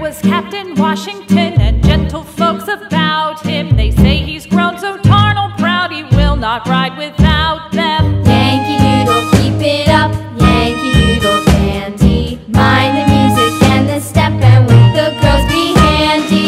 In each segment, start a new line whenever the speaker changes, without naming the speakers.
was Captain Washington, and gentle folks about him, they say he's grown so tarnal proud he will not ride without them.
Yankee Doodle, keep it up, Yankee Doodle dandy. Mind the music and the step, and with the girls be handy.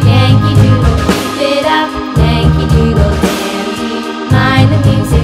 Yankee Doodle, keep it up, Yankee Doodle dandy. Mind the music